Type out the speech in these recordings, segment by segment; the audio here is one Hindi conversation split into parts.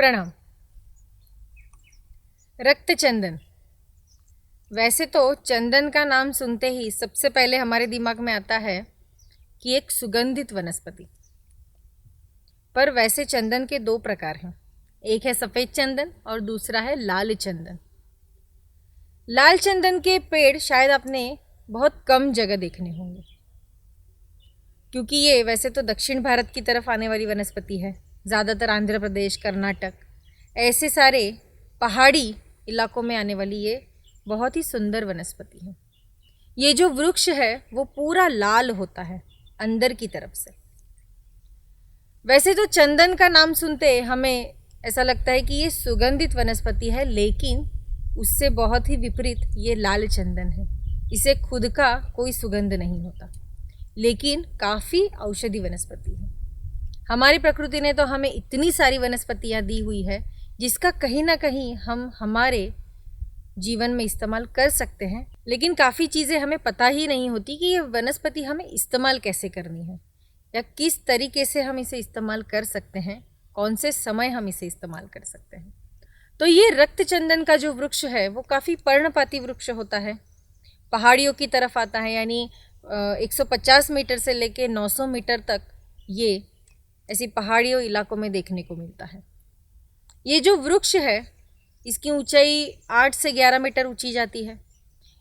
प्रणाम। रक्त चंदन। वैसे तो चंदन का नाम सुनते ही सबसे पहले हमारे दिमाग में आता है कि एक सुगंधित वनस्पति। पर वैसे चंदन के दो प्रकार हैं, एक है सफ़ेद चंदन और दूसरा है लाल चंदन। लाल चंदन के पेड़ शायद आपने बहुत कम जगह देखने होंगे, क्योंकि ये वैसे तो दक्षिण भारत की तरफ आने वाली वनस्पति है। ज़्यादातर आंध्र प्रदेश, कर्नाटक, ऐसे सारे पहाड़ी इलाकों में आने वाली ये बहुत ही सुंदर वनस्पति है। ये जो वृक्ष है वो पूरा लाल होता है अंदर की तरफ से। वैसे तो चंदन का नाम सुनते हमें ऐसा लगता है कि ये सुगंधित वनस्पति है, लेकिन उससे बहुत ही विपरीत ये लाल चंदन है। इसे खुद का कोई सुगंध नहीं होता, लेकिन काफ़ी औषधि वनस्पति है। हमारी प्रकृति ने तो हमें इतनी सारी वनस्पतियाँ दी हुई है जिसका कहीं ना कहीं हम हमारे जीवन में इस्तेमाल कर सकते हैं, लेकिन काफ़ी चीज़ें हमें पता ही नहीं होती कि ये वनस्पति हमें इस्तेमाल कैसे करनी है या किस तरीके से हम इसे इस्तेमाल कर सकते हैं, कौन से समय हम इसे इस्तेमाल कर सकते हैं। तो ये रक्त चंदन का जो वृक्ष है वो काफ़ी पर्णपाती वृक्ष होता है, पहाड़ियों की तरफ आता है, यानी 150 मीटर से लेके 900 मीटर तक ये ऐसी पहाड़ियों इलाकों में देखने को मिलता है। ये जो वृक्ष है इसकी ऊंचाई 8 से 11 मीटर ऊंची जाती है।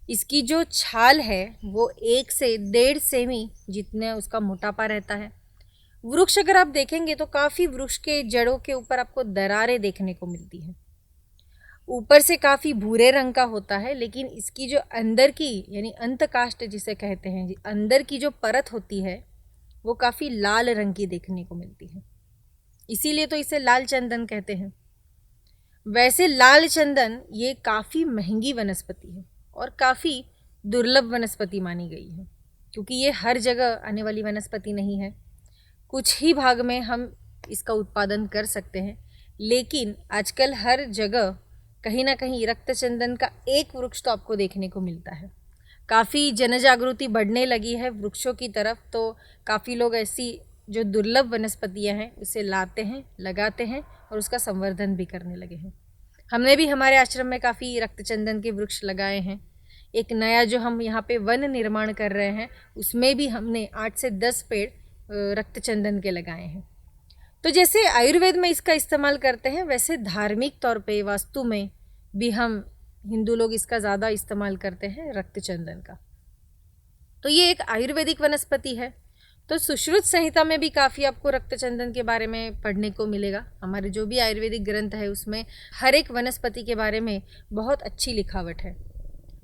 इसकी जो छाल है वो 1 से 1.5 सेमी जितने उसका मोटापा रहता है। वृक्ष अगर आप देखेंगे तो काफ़ी वृक्ष के जड़ों के ऊपर आपको दरारें देखने को मिलती हैं। ऊपर से काफ़ी भूरे रंग का होता है, लेकिन इसकी जो अंदर की यानी अंतकाष्ठ जिसे कहते हैं, अंदर की जो परत होती है वो काफ़ी लाल रंग की देखने को मिलती है। इसीलिए तो इसे लाल चंदन कहते हैं। वैसे लाल चंदन ये काफ़ी महंगी वनस्पति है और काफ़ी दुर्लभ वनस्पति मानी गई है, क्योंकि ये हर जगह आने वाली वनस्पति नहीं है। कुछ ही भाग में हम इसका उत्पादन कर सकते हैं, लेकिन आजकल हर जगह कहीं ना कहीं रक्त चंदन का एक वृक्ष तो आपको देखने को मिलता है। काफ़ी जनजागृति बढ़ने लगी है वृक्षों की तरफ, तो काफ़ी लोग ऐसी जो दुर्लभ वनस्पतियां हैं उसे लाते हैं, लगाते हैं और उसका संवर्धन भी करने लगे हैं। हमने भी हमारे आश्रम में काफ़ी रक्त चंदन के वृक्ष लगाए हैं। एक नया जो हम यहाँ पे वन निर्माण कर रहे हैं उसमें भी हमने 8 से 10 पेड़ रक्त चंदन के लगाए हैं। तो जैसे आयुर्वेद में इसका इस्तेमाल करते हैं, वैसे धार्मिक तौर पे वास्तु में भी हम हिंदू लोग इसका ज़्यादा इस्तेमाल करते हैं रक्त चंदन का। तो ये एक आयुर्वेदिक वनस्पति है। तो सुश्रुत संहिता में भी काफ़ी आपको रक्त चंदन के बारे में पढ़ने को मिलेगा। हमारे जो भी आयुर्वेदिक ग्रंथ है उसमें हर एक वनस्पति के बारे में बहुत अच्छी लिखावट है।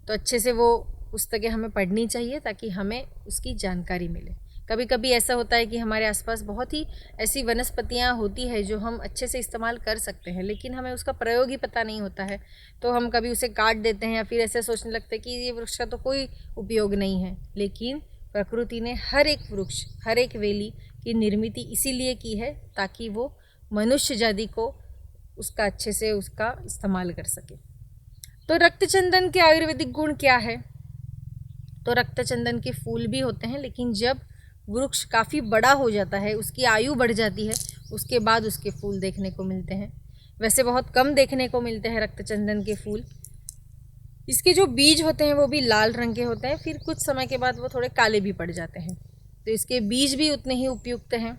तो अच्छे से वो पुस्तकें हमें पढ़नी चाहिए ताकि हमें उसकी जानकारी मिले। कभी कभी ऐसा होता है कि हमारे आसपास बहुत ही ऐसी वनस्पतियां होती है जो हम अच्छे से इस्तेमाल कर सकते हैं, लेकिन हमें उसका प्रयोग ही पता नहीं होता है, तो हम कभी उसे काट देते हैं या फिर ऐसे सोचने लगते हैं कि ये वृक्ष का तो कोई उपयोग नहीं है। लेकिन प्रकृति ने हर एक वृक्ष, हर एक वेली की निर्मित इसीलिए की है ताकि वो मनुष्य जाति को उसका अच्छे से उसका इस्तेमाल कर सके। तो रक्त चंदन के आयुर्वेदिक गुण क्या है? तो रक्त चंदन के फूल भी होते हैं, लेकिन जब वृक्ष काफ़ी बड़ा हो जाता है, उसकी आयु बढ़ जाती है, उसके बाद उसके फूल देखने को मिलते हैं। वैसे बहुत कम देखने को मिलते हैं रक्त चंदन के फूल। इसके जो बीज होते हैं वो भी लाल रंग के होते हैं, फिर कुछ समय के बाद वो थोड़े काले भी पड़ जाते हैं। तो इसके बीज भी उतने ही उपयुक्त हैं।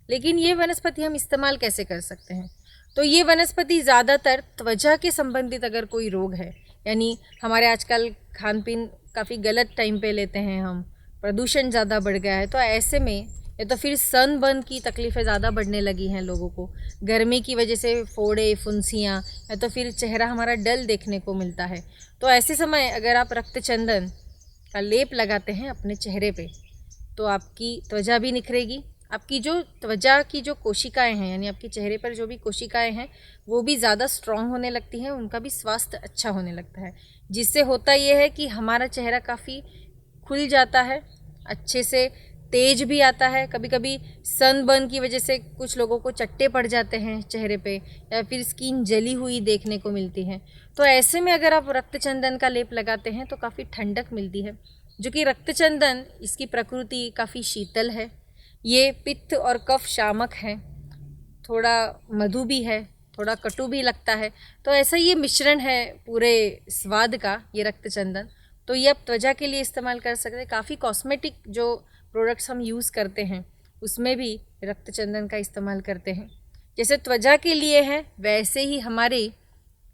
लेकिन ये वनस्पति हम इस्तेमाल कैसे कर सकते हैं? तो ये वनस्पति ज़्यादातर त्वचा के संबंधित अगर कोई रोग है, यानी हमारे आजकल खान पीन काफ़ी गलत टाइम पे लेते हैं हम, प्रदूषण ज़्यादा बढ़ गया है, तो ऐसे में या तो फिर सनबर्न की तकलीफ़ें ज़्यादा बढ़ने लगी हैं लोगों को, गर्मी की वजह से फोड़े, फुंसियाँ, या तो फिर चेहरा हमारा डल देखने को मिलता है। तो ऐसे समय अगर आप रक्त चंदन का लेप लगाते हैं अपने चेहरे पे, तो आपकी त्वचा भी निखरेगी, आपकी जो त्वचा की जो कोशिकाएं हैं, यानी आपके चेहरे पर जो भी कोशिकाएं हैं वो भी ज़्यादा स्ट्रॉन्ग होने लगती हैं, उनका भी स्वास्थ्य अच्छा होने लगता है। जिससे होता ये है कि हमारा चेहरा काफ़ी खुल जाता है, अच्छे से तेज भी आता है। कभी कभी सनबर्न की वजह से कुछ लोगों को चट्टे पड़ जाते हैं चेहरे पे, या फिर स्किन जली हुई देखने को मिलती है। तो ऐसे में अगर आप रक्त चंदन का लेप लगाते हैं तो काफ़ी ठंडक मिलती है, जो कि रक्त चंदन इसकी प्रकृति काफ़ी शीतल है। ये पित्त और कफ शामक है, थोड़ा मधु भी है, थोड़ा कटु भी लगता है। तो ऐसा ये मिश्रण है पूरे स्वाद का, ये रक्त चंदन। तो ये आप त्वचा के लिए इस्तेमाल कर सकते हैं। काफ़ी कॉस्मेटिक जो प्रोडक्ट्स हम यूज़ करते हैं उसमें भी रक्त चंदन का इस्तेमाल करते हैं। जैसे त्वचा के लिए है वैसे ही हमारे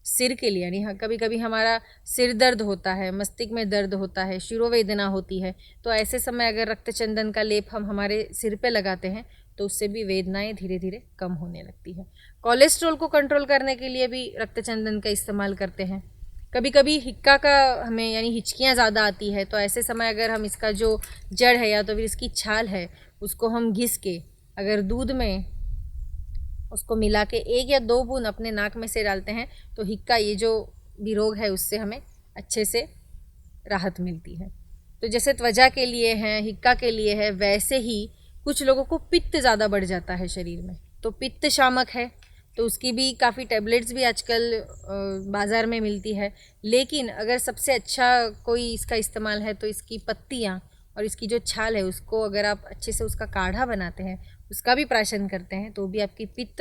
सिर के लिए, यानी हाँ, कभी कभी हमारा सिर दर्द होता है, मस्तिष्क में दर्द होता है, शिरोवेदना होती है, तो ऐसे समय अगर रक्त चंदन का लेप हम हमारे सिर पे लगाते हैं तो उससे भी वेदनाएं धीरे धीरे कम होने लगती है। कोलेस्ट्रॉल को कंट्रोल करने के लिए भी रक्त चंदन का इस्तेमाल करते हैं। कभी कभी हिक्का का हमें यानी हिचकियाँ ज़्यादा आती है, तो ऐसे समय अगर हम इसका जो जड़ है या तो फिर इसकी छाल है उसको हम घिस के अगर दूध में उसको मिला के 1 या 2 बूंद अपने नाक में से डालते हैं तो हिक्का, ये जो भी रोग है, उससे हमें अच्छे से राहत मिलती है। तो जैसे त्वचा के लिए है, हिक्का के लिए है, वैसे ही कुछ लोगों को पित्त ज़्यादा बढ़ जाता है शरीर में, तो पित्त शामक है, तो उसकी भी काफ़ी टैबलेट्स भी आजकल बाज़ार में मिलती है। लेकिन अगर सबसे अच्छा कोई इसका इस्तेमाल है तो इसकी पत्तियाँ और इसकी जो छाल है उसको अगर आप अच्छे से उसका काढ़ा बनाते हैं, उसका भी प्राशन करते हैं, तो भी आपकी पित्त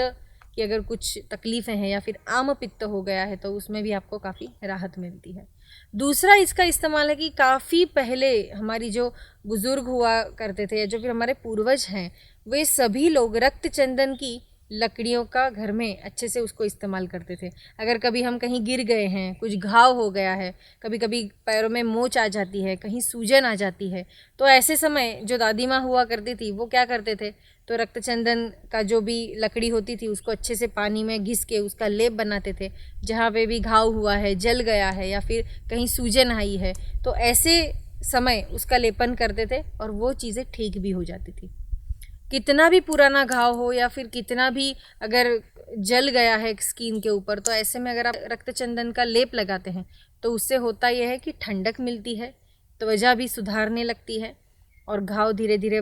की अगर कुछ तकलीफ़ें हैं या फिर आम पित्त हो गया है तो उसमें भी आपको काफ़ी राहत मिलती है। दूसरा इसका इस्तेमाल है कि काफ़ी पहले हमारी जो बुज़ुर्ग हुआ करते थे या जो फिर हमारे पूर्वज हैं, वे सभी लोग रक्त चंदन की लकड़ियों का घर में अच्छे से उसको इस्तेमाल करते थे। अगर कभी हम कहीं गिर गए हैं, कुछ घाव हो गया है, कभी कभी पैरों में मोच आ जाती है, कहीं सूजन आ जाती है, तो ऐसे समय जो दादी माँ हुआ करती थी वो क्या करते थे, तो रक्त चंदन का जो भी लकड़ी होती थी उसको अच्छे से पानी में घिस के उसका लेप बनाते थे। जहाँ पे भी घाव हुआ है, जल गया है या फिर कहीं सूजन आई है, तो ऐसे समय उसका लेपन करते थे और वो चीज़ें ठीक भी हो जाती थी। कितना भी पुराना घाव हो या फिर कितना भी अगर जल गया है स्किन के ऊपर, तो ऐसे में अगर आप रक्त चंदन का लेप लगाते हैं तो उससे होता यह है कि ठंडक मिलती है, त्वचा भी सुधारने लगती है और घाव धीरे धीरे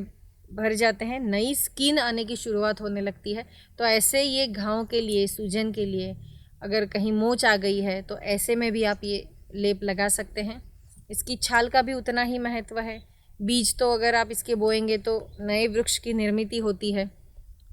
भर जाते हैं, नई स्किन आने की शुरुआत होने लगती है। तो ऐसे ये घाव के लिए, सूजन के लिए, अगर कहीं मोच आ गई है तो ऐसे में भी आप ये लेप लगा सकते हैं। इसकी छाल का भी उतना ही महत्व है। बीज तो अगर आप इसके बोएंगे तो नए वृक्ष की निर्मित होती है।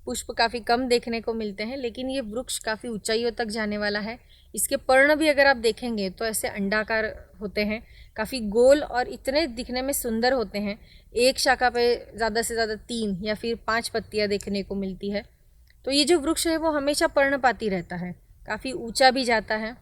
पुष्प काफ़ी कम देखने को मिलते हैं, लेकिन ये वृक्ष काफ़ी ऊंचाइयों तक जाने वाला है। इसके पर्ण भी अगर आप देखेंगे तो ऐसे अंडाकार होते हैं, काफ़ी गोल और इतने दिखने में सुंदर होते हैं। एक शाखा पे ज़्यादा से ज़्यादा 3 या फिर 5 पत्तियाँ देखने को मिलती है। तो ये जो वृक्ष है वो हमेशा पर्णपाती रहता है, काफ़ी ऊंचा भी जाता है।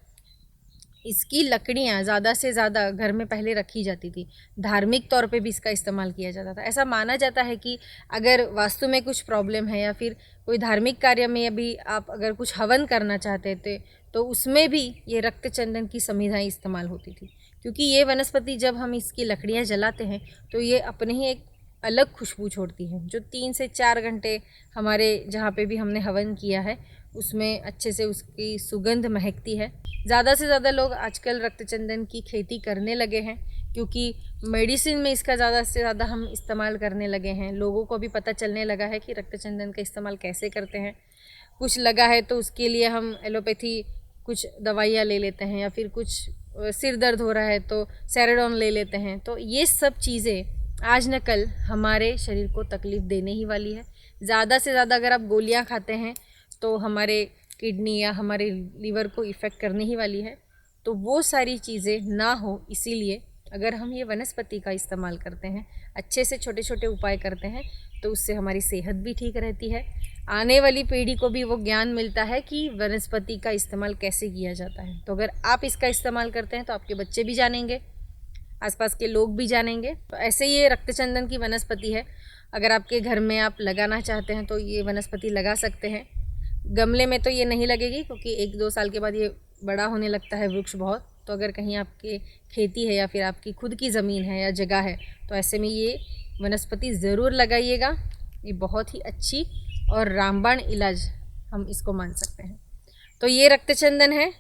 इसकी लकड़ियाँ ज़्यादा से ज़्यादा घर में पहले रखी जाती थी, धार्मिक तौर पे भी इसका इस्तेमाल किया जाता था। ऐसा माना जाता है कि अगर वास्तु में कुछ प्रॉब्लम है या फिर कोई धार्मिक कार्य में भी आप अगर कुछ हवन करना चाहते थे तो उसमें भी ये रक्त चंदन की समिधाएँ इस्तेमाल होती थी, क्योंकि ये वनस्पति जब हम इसकी लकड़ियाँ जलाते हैं तो ये अपने ही एक अलग खुशबू छोड़ती है, जो 3 से 4 घंटे हमारे जहाँ पे भी हमने हवन किया है उसमें अच्छे से उसकी सुगंध महकती है। ज़्यादा से ज़्यादा लोग आजकल रक्त चंदन की खेती करने लगे हैं, क्योंकि मेडिसिन में इसका ज़्यादा से ज़्यादा हम इस्तेमाल करने लगे हैं। लोगों को भी पता चलने लगा है कि रक्त चंदन का इस्तेमाल कैसे करते हैं। कुछ लगा है तो उसके लिए हम एलोपैथी कुछ दवाइयाँ ले लेते हैं, या फिर कुछ सिर दर्द हो रहा है तो सेराडोन ले लेते हैं। तो ये सब चीज़ें आज न कल हमारे शरीर को तकलीफ़ देने ही वाली है। ज़्यादा से ज़्यादा अगर आप गोलियाँ खाते हैं तो हमारे किडनी या हमारे लीवर को इफ़ेक्ट करने ही वाली है। तो वो सारी चीज़ें ना हो, इसीलिए अगर हम ये वनस्पति का इस्तेमाल करते हैं, अच्छे से छोटे छोटे उपाय करते हैं, तो उससे हमारी सेहत भी ठीक रहती है। आने वाली पीढ़ी को भी वो ज्ञान मिलता है कि वनस्पति का इस्तेमाल कैसे किया जाता है। तो अगर आप इसका इस्तेमाल करते हैं तो आपके बच्चे भी जानेंगे, आसपास के लोग भी जानेंगे। तो ऐसे ये रक्तचंदन की वनस्पति है। अगर आपके घर में आप लगाना चाहते हैं तो ये वनस्पति लगा सकते हैं। गमले में तो ये नहीं लगेगी, क्योंकि 1-2 साल के बाद ये बड़ा होने लगता है वृक्ष बहुत। तो अगर कहीं आपके खेती है या फिर आपकी खुद की ज़मीन है या जगह है तो ऐसे में ये वनस्पति ज़रूर लगाइएगा। ये बहुत ही अच्छी और रामबाण इलाज हम इसको मान सकते हैं। तो ये रक्तचंदन है।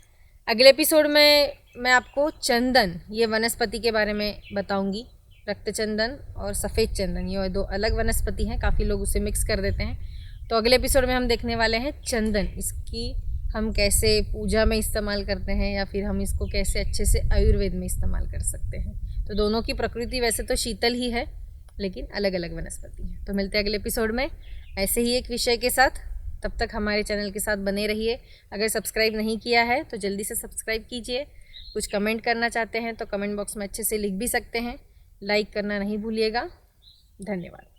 अगले एपिसोड में मैं आपको चंदन, ये वनस्पति के बारे में बताऊंगी। रक्तचंदन और सफ़ेद चंदन, ये 2 अलग वनस्पति हैं, काफ़ी लोग उसे मिक्स कर देते हैं। तो अगले एपिसोड में हम देखने वाले हैं चंदन, इसकी हम कैसे पूजा में इस्तेमाल करते हैं या फिर हम इसको कैसे अच्छे से आयुर्वेद में इस्तेमाल कर सकते हैं। तो दोनों की प्रकृति वैसे तो शीतल ही है, लेकिन अलग अलग वनस्पति है। तो मिलते हैं अगले एपिसोड में ऐसे ही एक विषय के साथ। तब तक हमारे चैनल के साथ बने रहिए। अगर सब्सक्राइब नहीं किया है तो जल्दी से सब्सक्राइब कीजिए। कुछ कमेंट करना चाहते हैं तो कमेंट बॉक्स में अच्छे से लिख भी सकते हैं। लाइक करना नहीं भूलिएगा। धन्यवाद।